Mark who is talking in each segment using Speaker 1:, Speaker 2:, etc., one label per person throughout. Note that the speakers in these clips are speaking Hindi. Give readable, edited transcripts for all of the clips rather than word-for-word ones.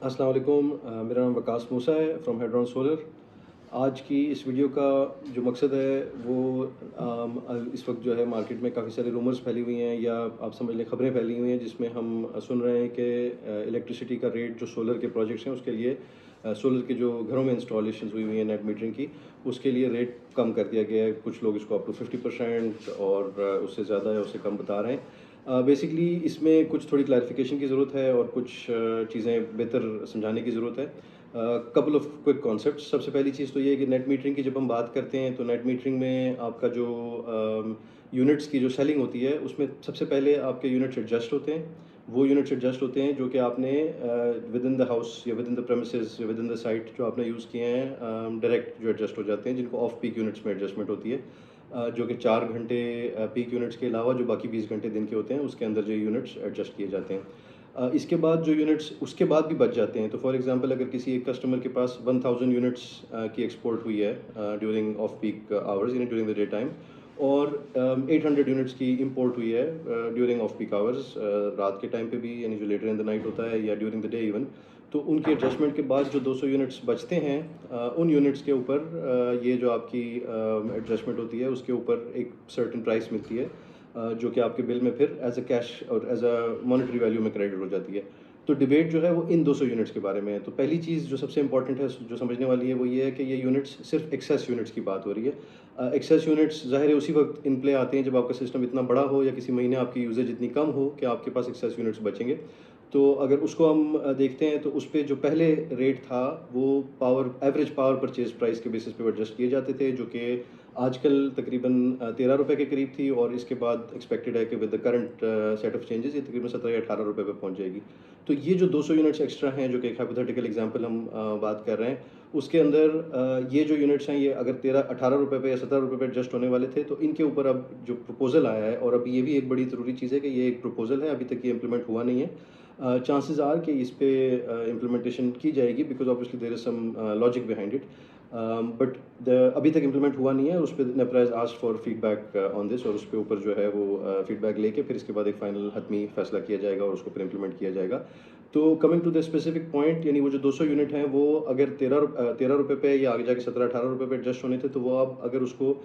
Speaker 1: अस्सलाम वालेकुम। मेरा नाम वकास मूसा है फ्रॉम हेडरॉन सोलर। आज की इस वीडियो का जो मकसद है वो इस वक्त जो है मार्केट में काफ़ी सारी रूमर्स फैली हुई हैं या आप समझ लें खबरें फैली हुई हैं जिसमें हम सुन रहे हैं कि इलेक्ट्रिसिटी का रेट जो सोलर के प्रोजेक्ट्स हैं उसके लिए सोलर के जो घरों में इंस्टॉलेशंस हुई हुई हैं नेट मीटरिंग की, उसके लिए रेट कम कर दिया गया है। कुछ लोग इसको अप टू 50% और उससे ज़्यादा या उससे कम बता रहे हैं। बेसिकली इसमें कुछ थोड़ी क्लैरिफिकेशन की ज़रूरत है और कुछ चीज़ें बेहतर समझाने की ज़रूरत है। Couple of quick concept. सबसे पहली चीज़ तो ये है कि नेट मीटरिंग की जब हम बात करते हैं तो नेट मीटरिंग में आपका जो यूनिट्स की जो सेलिंग होती है उसमें सबसे पहले आपके यूनिट्स एडजस्ट होते हैं। वो यूनिट्स एडजस्ट होते हैं जो कि आपने विद इन द हाउस या विद इन द प्रेमिसेस या विद इन द साइट जो आपने यूज़ किए हैं डायरेक्ट जो एडजस्ट हो जाते हैं, जिनको ऑफ पीक यूनिट्स में एडजस्टमेंट होती है। जो कि 4 घंटे पीक यूनिट्स के अलावा जो बाकी 20 घंटे दिन के होते हैं उसके अंदर जो यूनिट्स एडजस्ट किए जाते हैं। इसके बाद जो यूनिट्स उसके बाद भी बच जाते हैं, तो फॉर एग्जांपल अगर किसी एक कस्टमर के पास 1000 यूनिट्स की एक्सपोर्ट हुई है ड्यूरिंग ऑफ पीक आवर्स यानी ड्यूरिंग द डे टाइम, और 800 यूनिट्स की इंपोर्ट हुई है ड्यूरिंग ऑफ पीक आवर्स, रात के टाइम पे भी यानी जो लेटर इन द नाइट होता है या ड्यूरिंग द डे इवन, तो उनके एडजस्टमेंट के बाद जो 200 यूनिट्स बचते हैं उन यूनिट्स के ऊपर ये जो आपकी एडजस्टमेंट होती है उसके ऊपर एक सर्टेन प्राइस मिलती है, जो कि आपके बिल में फिर एज अ कैश और एज अ मॉनेटरी वैल्यू में क्रेडिट हो जाती है। तो डिबेट जो है वो इन 200 यूनिट्स के बारे में है। तो पहली चीज़ जो सबसे इंपॉर्टेंट है जो समझने वाली है वो ये है कि ये यूनिट्स सिर्फ एक्सेस यूनिट्स की बात हो रही है। एक्सेस यूनिट्स ज़ाहिर है उसी वक्त इन प्ले आते हैं जब आपका सिस्टम इतना बड़ा हो या किसी महीने आपकी यूजेज इतनी कम हो कि आपके पास एक्सेस यूनिट्स बचेंगे। तो अगर उसको हम देखते हैं तो उस पे जो पहले रेट था वो power average power purchase price के बेसिस पे एडजस्ट किए जाते थे, जो कि आजकल तकरीबन 13 रुपए के करीब थी, और इसके बाद एक्सपेक्टेड है कि with the current set of changes ये तकरीबन 17 या 18 रुपए पे पहुंच जाएगी। तो ये जो 200 यूनिट्स एक्स्ट्रा हैं जो कि एक हाइपोथेटिकल एग्जांपल हम बात कर रहे हैं, उसके अंदर ये जो यूनिट्स हैं ये अगर 13-18 रुपए पे या 17 रुपए पे एडजस्ट होने वाले थे, तो इनके ऊपर अब जो प्रपोजल आया है, और अभी ये भी एक बड़ी ज़रूरी चीज़ है कि ये एक प्रपोजल है, अभी तक ये इम्प्लीमेंट हुआ नहीं है। चांसेस आर कि इस पे इम्प्लीमेंटेशन की जाएगी because obviously there is some logic behind it, but अभी तक इम्प्लीमेंट हुआ नहीं है। उस पर NEPRA has asked for feedback on this, और उस पे ऊपर जो है वो फीडबैक लेके फिर इसके बाद एक फाइनल हतमी फैसला किया जाएगा और उसको फिर इम्प्लीमेंट किया जाएगा। तो coming to the specific point, यानी वो जो 200 यूनिट हैं वो अगर 13 रुपए पे या आगे जाके 17-18 रुपए पे एडजस्ट होने थे, तो वो अब अगर उसको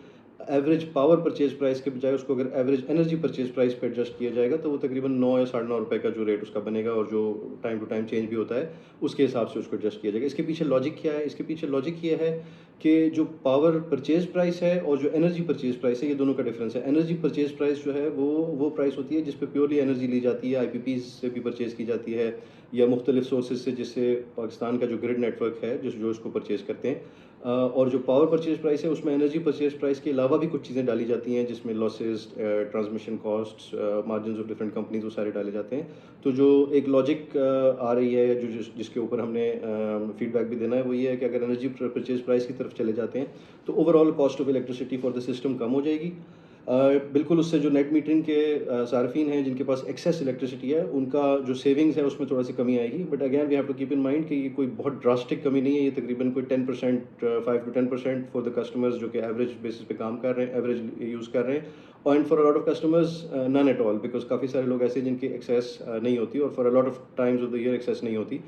Speaker 1: एवरेज पावर परचेज प्राइस के बजाय उसको अगर एवरेज एनर्जी परचेज प्राइस पे एडजस्ट किया जाएगा तो वो तकरीबन 9 या 9.5 रुपए का जो रेट उसका बनेगा, और जो टाइम टू टाइम चेंज भी होता है उसके हिसाब से उसको एडजस्ट किया जाएगा। इसके पीछे लॉजिक क्या है? इसके पीछे लॉजिक ये है कि जो पावर परचेज प्राइस है और जो एनर्जी परचेज प्राइस है, ये दोनों का डिफरेंस है। एनर्जी परचेज प्राइस जो है वो प्राइस होती है जिस पे प्योरली एनर्जी ली जाती है, आईपीपीज़ से भी परचेज की जाती है या मुख्तलिफ सोर्सेज से, जिससे पाकिस्तान का जो ग्रिड नेटवर्क है जो इसको परचेज करते हैं। और जो पावर परचेज प्राइस है उसमें एनर्जी परचेज प्राइस के अलावा भी कुछ चीज़ें डाली जाती हैं, जिसमें losses, transmission costs, margin of different companies, वो सारे डाले जाते हैं। तो जो एक लॉजिक आ रही है जिसके ऊपर हमने फीडबैक भी देना है, वो ये है कि अगर एनर्जी परचेज प्राइस की तरफ चले जाते हैं तो overall cost of electricity for the system कम हो जाएगी। बिल्कुल उससे जो नेट मीटरिंग के सार्फिन हैं जिनके पास एक्सेस इलेक्ट्रिसिटी है, उनका जो सेविंग्स है उसमें थोड़ा सी कमी आएगी। But again we have to keep in mind कि ये कोई बहुत ड्रास्टिक कमी नहीं है, ये तकरीबन कोई 10%, 5 to 10% फॉर द कस्टमर्स जो कि एवरेज बेसिस पे काम कर रहे हैं, एवरेज यूज़ कर रहे हैं। And for a lot of customers none at all, because काफ़ी सारे लोग ऐसे हैं जिनकी एक्सेस नहीं होती और for a lot of times of the year access नहीं होती।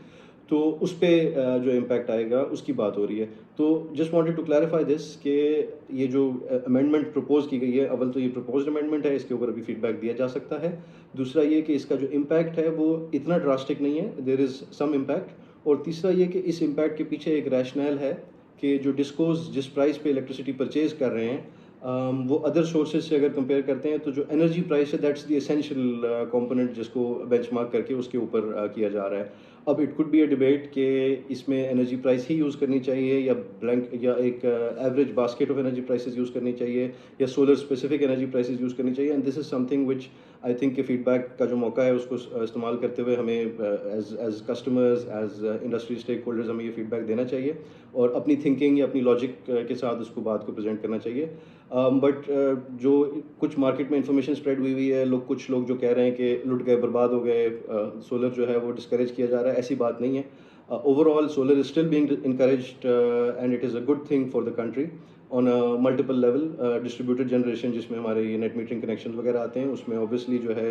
Speaker 1: तो उस पे जो इम्पैक्ट आएगा उसकी बात हो रही है। तो just wanted to clarify this कि ये जो अमेंडमेंट प्रपोज की गई है, अव्वल तो ये प्रपोज्ड अमेंडमेंट है, इसके ऊपर अभी फीडबैक दिया जा सकता है। दूसरा ये कि इसका जो इम्पैक्ट है वो इतना ड्रास्टिक नहीं है, देयर इज़ सम इम्पैक्ट। और तीसरा ये कि इस इम्पैक्ट के पीछे एक रैशनल है कि जो डिस्कोज जिस प्राइस पे इलेक्ट्रिसिटी परचेज कर रहे हैं, वो अदर सोर्सेज से अगर कंपेयर करते हैं तो जो एनर्जी प्राइस है दैट्स द एसेंशियल कंपोनेंट जिसको बेंचमार्क करके उसके ऊपर किया जा रहा है। अब it could be a debate कि इसमें एनर्जी प्राइस ही यूज़ करनी चाहिए या ब्लैंक या एक average basket of energy prices use करनी चाहिए या solar specific energy prices use करनी चाहिए। And this is something which I think कि फीडबैक का जो मौका है उसको इस्तेमाल करते हुए हमें as as customers, as industry stakeholders, हमें ये फीडबैक देना चाहिए और अपनी थिंकिंग या अपनी लॉजिक के साथ उसको बात को प्रेजेंट करना चाहिए। बट जो कुछ मार्केट में इंफॉर्मेशन स्प्रेड हुई है, कुछ लोग जो कह रहे हैं कि लुट गए, बर्बाद हो गए, सोलर जो है वो डिस्करेज किया जा रहा है, ऐसी बात नहीं है। Overall solar is still being encouraged and it is a good thing for the country. On a multiple level distributed generation, जिसमें हमारे ये नेट मीटरिंग कनेक्शन वगैरह आते हैं, उसमें ऑब्वियसली जो है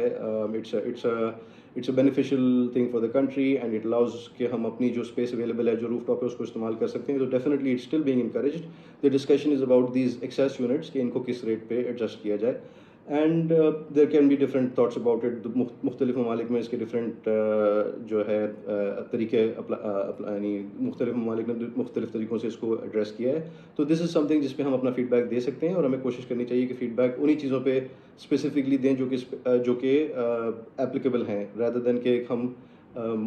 Speaker 1: it's a beneficial thing for the country and it allows कि हम अपनी जो स्पेस अवेलेबल है, जो रूफ टॉप है, उसको इस्तेमाल कर सकते हैं। तो definitely it's still being encouraged. The discussion is about these excess units कि इनको किस रेट पे एडजस्ट किया जाए। And there can be different thoughts about it. मुख्तलिफ ममालिक में इसके डिफरेंट जो है तरीके यानी मुख्तलिफ ममालिक ने मुख्तलिफ तरीक़ों से इसको एड्रेस किया है। तो दिस इज़ समथिंग जिस पे हम अपना फीडबैक दे सकते हैं, और हमें कोशिश करनी चाहिए कि फीडबैक उन्हीं चीज़ों पे स्पेसिफिकली दें जो कि एप्लीकेबल हैं, रादर देन कि हम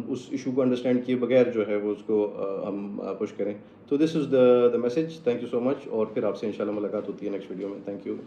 Speaker 1: उस इशू को अंडरस्टैंड किए बगैर जो है वो उसको हम पुश करें। तो this is the message. Thank you so much, और फिर आपसे इंशाल्लाह मुलाकात होती है नेक्स्ट वीडियो में। Thank you.